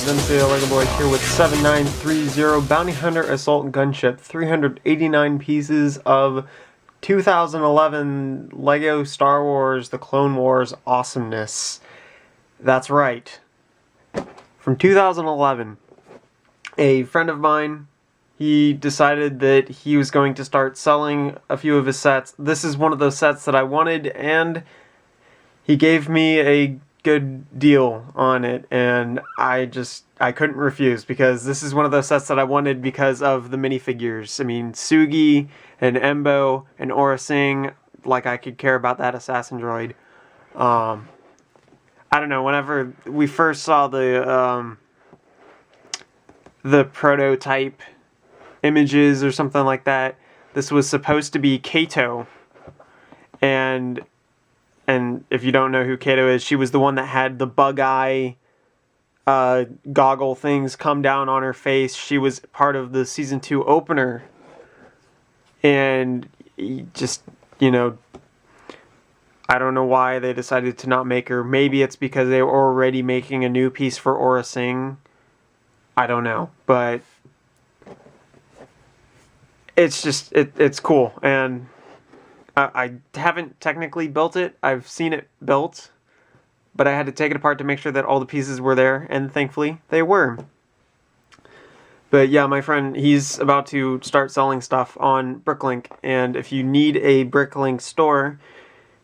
guys, MCLegoboy here with 7930 Bounty Hunter Assault Gunship, 389 pieces of 2011 LEGO Star Wars The Clone Wars awesomeness. That's right. From 2011, a friend of mine, he decided that he was going to start selling a few of his sets. This is one of those sets that I wanted, and he gave me a good deal on it, and I couldn't refuse, because this is one of those sets that I wanted because of the minifigures. I mean, Sugi and Embo and Aura Singh, like I could care about that assassin droid. I don't know, whenever we first saw the prototype images or something like that, this was supposed to be Kato, and if you don't know who Kato is, she was the one that had the bug eye goggle things come down on her face. She was part of the Season 2 opener. And just, you know, I don't know why they decided to not make her. Maybe it's because they were already making a new piece for Aura Singh. I don't know. But it's just, it's cool. And I haven't technically built it. I've seen it built, but I had to take it apart to make sure that all the pieces were there, and thankfully they were. But yeah, my friend, he's about to start selling stuff on Bricklink, and if you need a Bricklink store,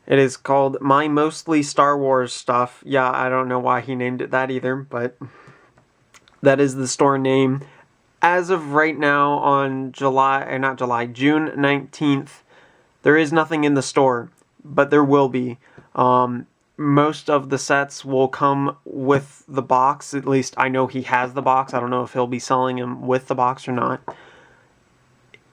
it is called My Mostly Star Wars Stuff. Yeah, I don't know why he named it that either, but that is the store name. As of right now, on June 19th, there is nothing in the store, but there will be. Most of the sets will come with the box. At least I know he has the box. I don't know if he'll be selling them with the box or not.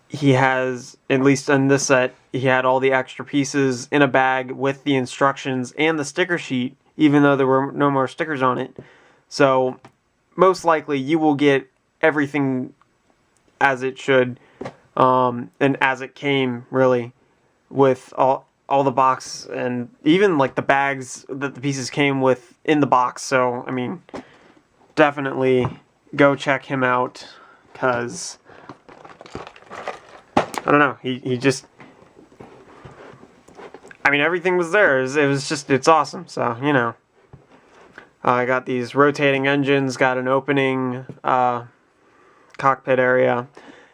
He has, at least in this set, he had all the extra pieces in a bag with the instructions and the sticker sheet, even though there were no more stickers on it. So, most likely you will get everything as it should, and as it came, really, with all the box, and even like the bags that the pieces came with in the box. So I mean, definitely go check him out, because I don't know, he just, I mean, everything was there. It's awesome. So, you know, I got these rotating engines, got an opening cockpit area,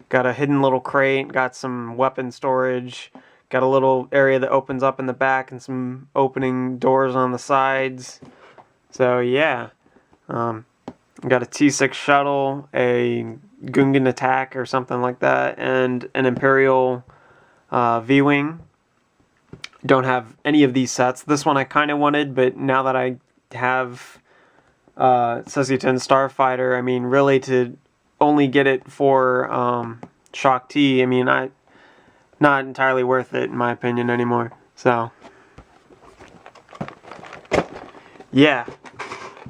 got a hidden little crate, got some weapon storage, got a little area that opens up in the back and some opening doors on the sides. So yeah, got a T6 shuttle, a Gungan attack or something like that, and an Imperial V-Wing. Don't have any of these sets. This one I kind of wanted, but now that I have Sessioten Starfighter, I mean, really to only get it for Shock T, I mean, not entirely worth it in my opinion anymore. So yeah,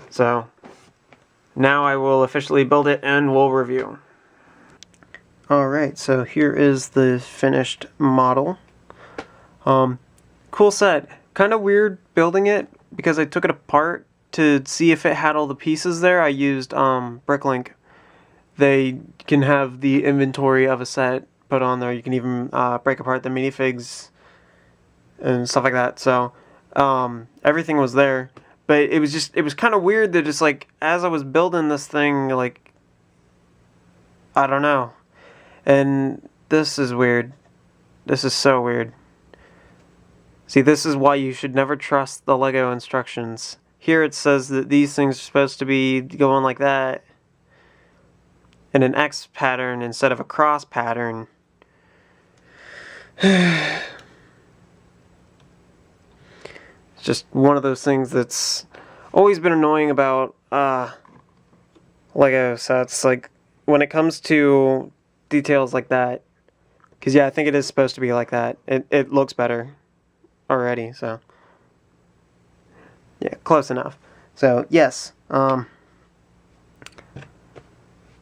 so now I will officially build it and we'll review. Alright, so here is the finished model. Cool set. Kind of weird building it because I took it apart to see if it had all the pieces there. I used Bricklink. They can have the inventory of a set put on there. You can even break apart the minifigs and stuff like that. So everything was there, but it was kind of weird that just like as I was building this thing, like, I don't know, and this is weird. This is so weird. See, this is why you should never trust the Lego instructions. Here it says that these things are supposed to be going like that in an X pattern instead of a cross pattern. It's just one of those things that's always been annoying about Lego sets, like when it comes to details like that. Because yeah, I think it is supposed to be like that. It looks better already, so yeah, close enough. So yes,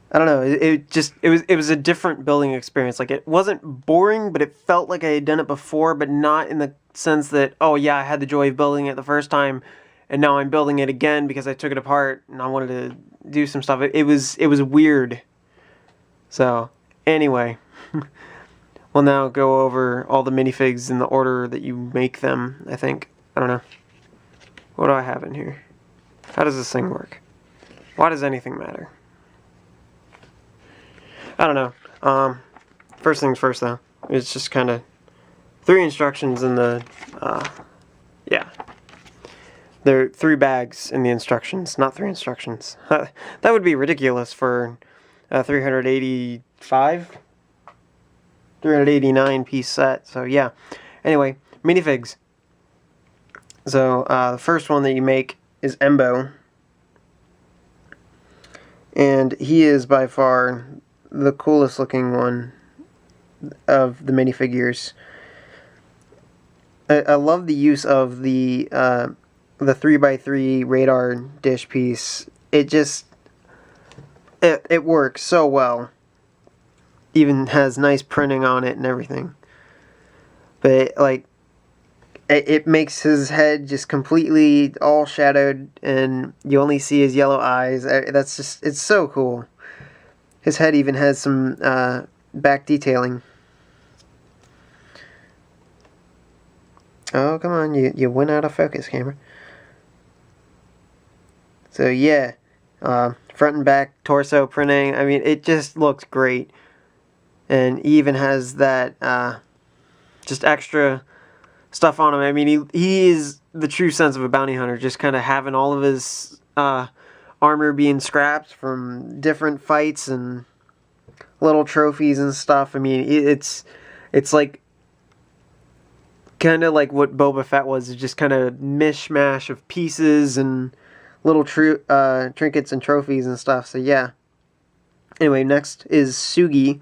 I don't know, it was a different building experience. Like, it wasn't boring, but it felt like I had done it before, but not in the sense that, oh yeah, I had the joy of building it the first time, and now I'm building it again because I took it apart, and I wanted to, do some stuff. It was weird. So anyway, we'll now go over all the minifigs in the order that you make them. I think, I don't know. What do I have in here? How does this thing work? Why does anything matter? I don't know. First things first, though. It's just kind of 3 instructions in the, yeah. There are 3 bags in the instructions, not 3 instructions. That would be ridiculous for a 389 piece set. So yeah. Anyway, minifigs. So the first one that you make is Embo, and he is by far the coolest looking one of the minifigures. I love the use of the 3x3 radar dish piece. It works so well. Even has nice printing on it and everything. But like, it makes his head just completely all shadowed, and you only see his yellow eyes. That's just, it's so cool. His head even has some back detailing. Oh, come on, you went out of focus, camera. So yeah, front and back torso printing. I mean, it just looks great. And he even has that just extra stuff on him. I mean, he is the true sense of a bounty hunter, just kind of having all of his armor being scrapped from different fights and little trophies and stuff. I mean, it's like kind of like what Boba Fett was, just kind of mishmash of pieces and little trinkets and trophies and stuff. So yeah. Anyway, next is Sugi.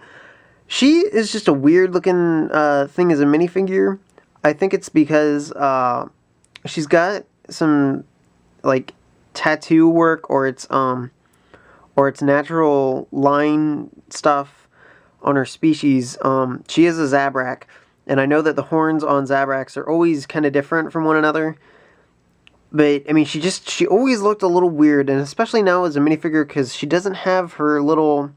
She is just a weird looking thing as a minifigure. I think it's because she's got some like tattoo work, or it's natural line stuff on her species. She is a Zabrak, and I know that the horns on Zabraks are always kind of different from one another. But I mean, she always looked a little weird, and especially now as a minifigure, because she doesn't have her little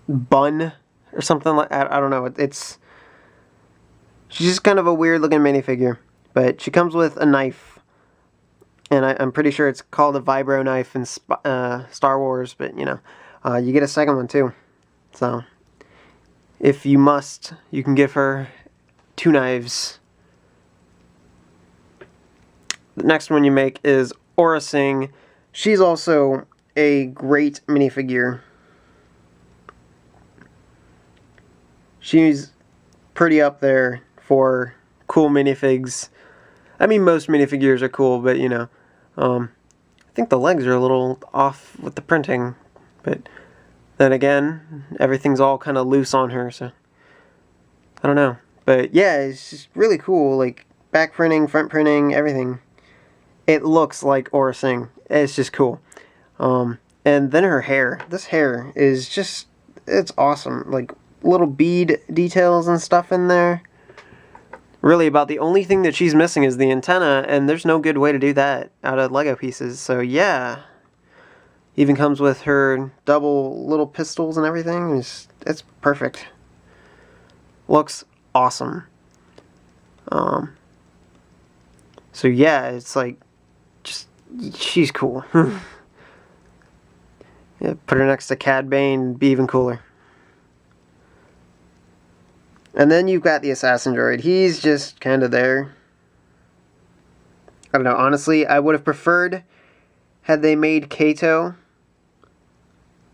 bun or something like that. I don't know. She's just kind of a weird looking minifigure. But she comes with a knife, and I'm pretty sure it's called a vibro knife in Star Wars. But you know, you get a second one too. So if you must, you can give her 2 knives. The next one you make is Aura Singh. She's also a great minifigure. She's pretty up there for cool minifigs. I mean, most minifigures are cool, but you know, I think the legs are a little off with the printing. But then again, everything's all kind of loose on her, so I don't know. But yeah, it's just really cool. Like back printing, front printing, everything. It looks like Aura Singh. It's just cool. And then her hair. This hair is just, it's awesome. Like little bead details and stuff in there. Really, about the only thing that she's missing is the antenna, and there's no good way to do that out of Lego pieces. So yeah. Even comes with her double little pistols and everything. It's perfect. Looks awesome. So yeah, it's like, just, she's cool. Yeah, put her next to Cad Bane, be even cooler. And then you've got the assassin droid. He's just kind of there. I don't know, honestly, I would have preferred had they made Kato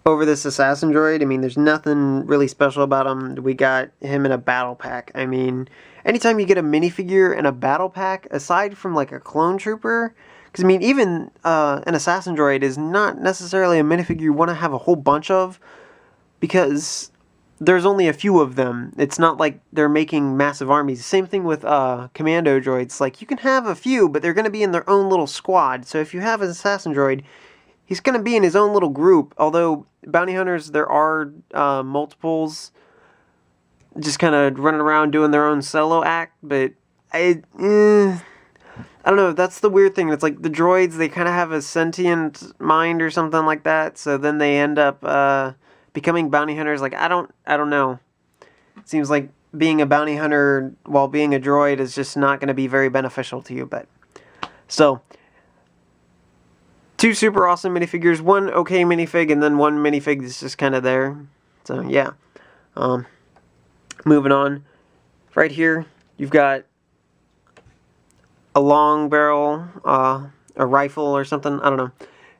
over this assassin droid. I mean, there's nothing really special about him. We got him in a battle pack. I mean, anytime you get a minifigure in a battle pack, aside from like a clone trooper, because I mean, even an assassin droid is not necessarily a minifigure you want to have a whole bunch of, because there's only a few of them. It's not like they're making massive armies. Same thing with commando droids. Like, you can have a few, but they're going to be in their own little squad. So if you have an assassin droid, he's going to be in his own little group. Although bounty hunters, there are multiples just kind of running around doing their own solo act. But I don't know, that's the weird thing. It's like the droids, they kind of have a sentient mind or something like that, so then they end up becoming bounty hunters. Like, I don't know. It seems like being a bounty hunter while being a droid is just not going to be very beneficial to you, but... So, 2 super awesome minifigures, 1 okay minifig, and then 1 minifig that's just kind of there. So, yeah. Moving on. Right here, you've got a long barrel, a rifle or something, I don't know,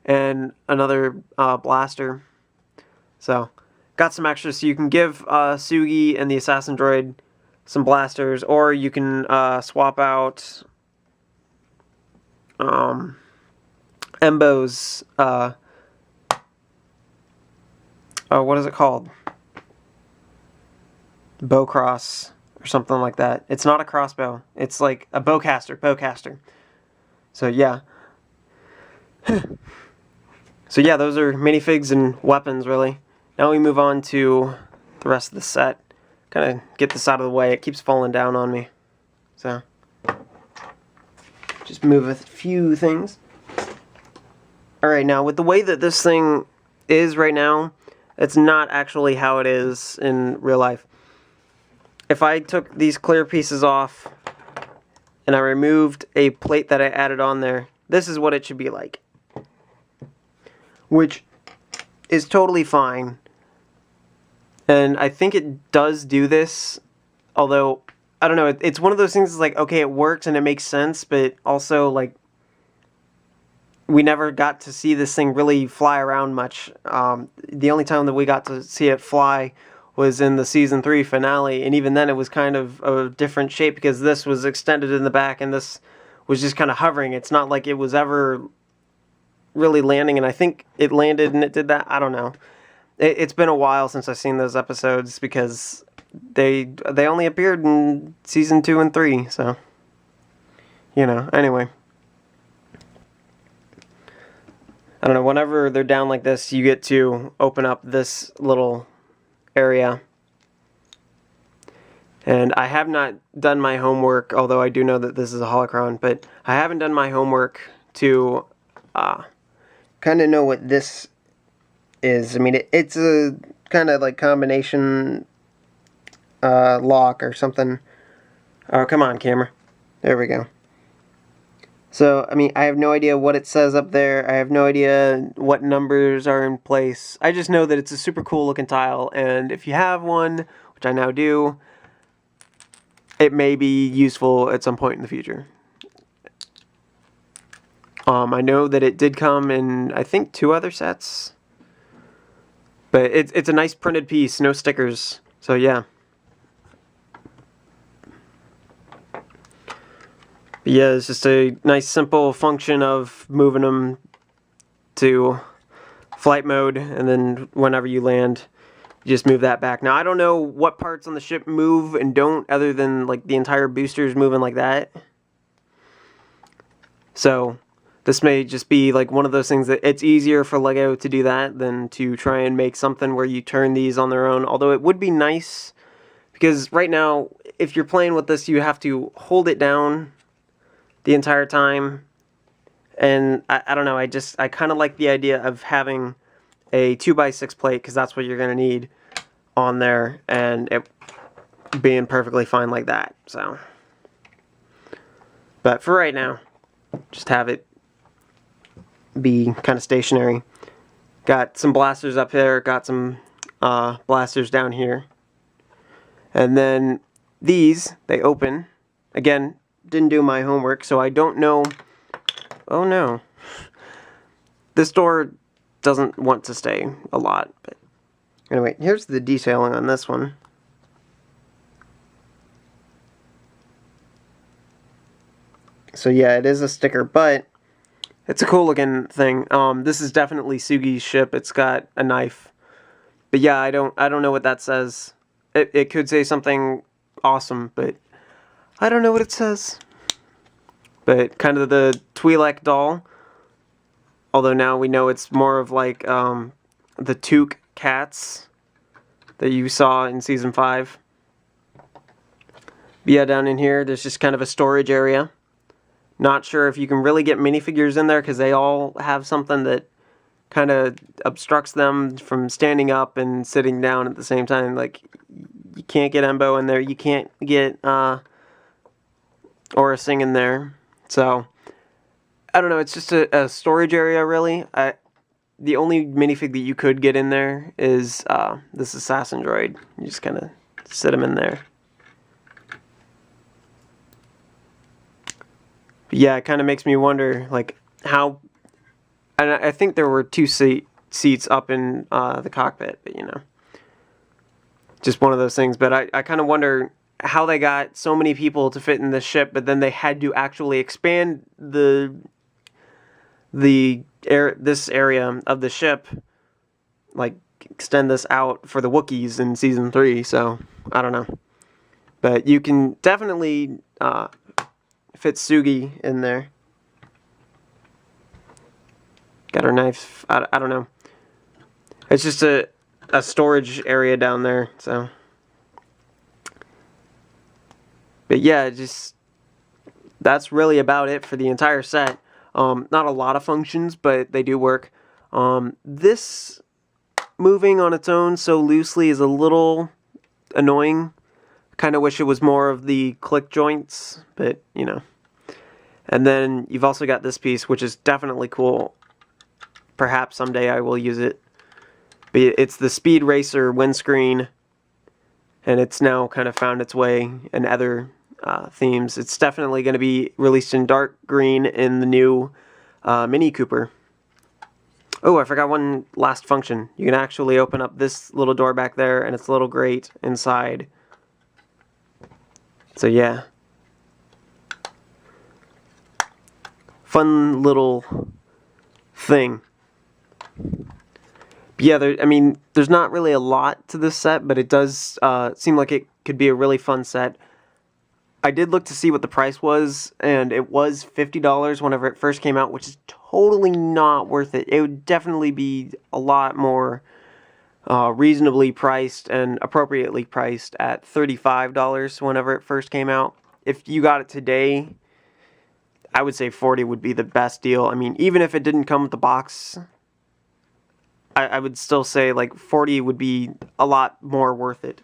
and another blaster. So, got some extras, so you can give Sugi and the assassin droid some blasters, or you can swap out Embo's, what is it called? Bowcross or something like that. It's not a crossbow. It's like a bowcaster. So yeah. So yeah, those are minifigs and weapons, really. Now we move on to the rest of the set. Kind of get this out of the way. It keeps falling down on me. So just move a few things. Alright, now with the way that this thing is right now, it's not actually how it is in real life. If I took these clear pieces off and I removed a plate that I added on there, this is what it should be like. Which is totally fine. And I think it does do this, although, I don't know, it's one of those things that's like, okay, it works and it makes sense, but also, like, we never got to see this thing really fly around much. The only time that we got to see it fly was in the Season 3 finale, and even then it was kind of a different shape because this was extended in the back and this was just kind of hovering. It's not like it was ever really landing, and I think it landed and it did that. I don't know. It's been a while since I've seen those episodes because they only appeared in Season 2 and 3, so, you know, anyway. I don't know, whenever they're down like this, you get to open up this little area. And I have not done my homework, although I do know that this is a holocron, but I haven't done my homework to kind of know what this is. I mean, it's a kind of like combination lock or something. Oh, come on, camera. There we go. So, I mean, I have no idea what it says up there. I have no idea what numbers are in place. I just know that it's a super cool looking tile, and if you have one, which I now do, it may be useful at some point in the future. I know that it did come in, I think, 2 other sets. But it's a nice printed piece, no stickers. So, yeah. But yeah, it's just a nice simple function of moving them to flight mode, and then whenever you land, you just move that back. Now, I don't know what parts on the ship move and don't, other than like the entire boosters moving like that. So, this may just be like one of those things that it's easier for LEGO to do that than to try and make something where you turn these on their own. Although it would be nice, because right now, if you're playing with this, you have to hold it down the entire time, and I don't know, I kind of like the idea of having a 2x6 plate, because that's what you're going to need on there, and it being perfectly fine like that, so. But for right now, just have it be kind of stationary. Got some blasters up there, got some blasters down here, and then these, they open, again, didn't do my homework, so I don't know. Oh no. This door doesn't want to stay a lot, but anyway, here's the detailing on this one. So yeah, it is a sticker, but it's a cool looking thing. This is definitely Sugi's ship. It's got a knife. But yeah, I don't know what that says. It could say something awesome, but I don't know what it says. But kind of the Twi'lek doll. Although now we know it's more of like the Took cats that you saw in Season 5. But yeah, down in here, there's just kind of a storage area. Not sure if you can really get minifigures in there because they all have something that kind of obstructs them from standing up and sitting down at the same time. Like, you can't get Embo in there. You can't get Aura Sing in there. So, I don't know. It's just a storage area, really. The only minifig that you could get in there is this assassin droid. You just kind of sit him in there. But yeah, it kind of makes me wonder, like, how... And I think there were 2 seats up in the cockpit, but, you know. Just one of those things. But I kind of wonder how they got so many people to fit in this ship, but then they had to actually expand this area of the ship, like, extend this out for the Wookiees in Season 3, so, I don't know. But you can definitely... fit Sugi in there. Got her knife. I don't know. It's just a storage area down there, so. But yeah, that's really about it for the entire set. Not a lot of functions, but they do work. This moving on its own so loosely is a little annoying. Kind of wish it was more of the click joints, but you know. And then you've also got this piece, which is definitely cool. Perhaps someday I will use it. But it's the Speed Racer windscreen, and it's now kind of found its way in other themes. It's definitely going to be released in dark green in the new Mini Cooper. Oh, I forgot one last function. You can actually open up this little door back there, and it's a little grate inside. So yeah. Fun little thing. But yeah, there's not really a lot to this set, but it does seem like it could be a really fun set. I did look to see what the price was, and it was $50 whenever it first came out, which is totally not worth it. It would definitely be a lot more reasonably priced and appropriately priced at $35 whenever it first came out. If you got it today, I would say 40 would be the best deal. I mean, even if it didn't come with the box, I would still say like 40 would be a lot more worth it.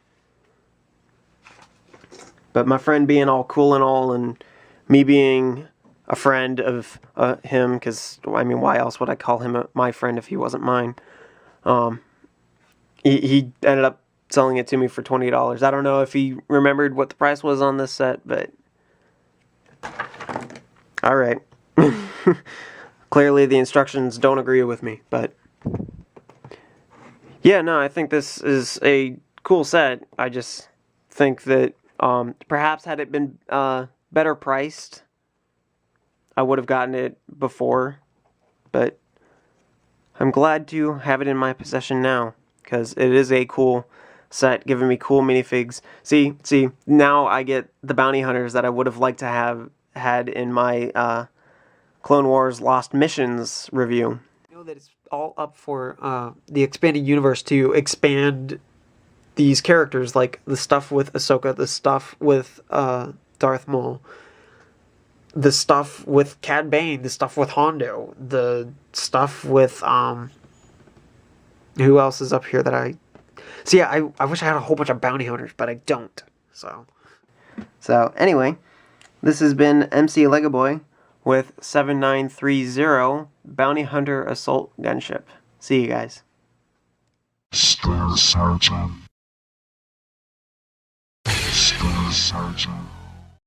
But my friend being all cool and all, and me being a friend of him, because, I mean, why else would I call him my friend if he wasn't mine? He ended up selling it to me for $20. I don't know if he remembered what the price was on this set, but... Alright. Clearly the instructions don't agree with me, but... Yeah, no, I think this is a cool set. I just think that perhaps had it been better priced, I would have gotten it before. But I'm glad to have it in my possession now, because it is a cool set, giving me cool minifigs. See, now I get the bounty hunters that I would have liked to have had in my Clone Wars Lost Missions review. I know that it's all up for the expanded universe to expand these characters, like the stuff with Ahsoka, the stuff with Darth Maul, the stuff with Cad Bane, the stuff with Hondo, the stuff with who else is up here that I... So yeah, I wish I had a whole bunch of bounty hunters, but I don't. So anyway, this has been MCLegoboy with 7930 Bounty Hunter Assault Gunship. See you guys. Star Sergeant. Star Sergeant.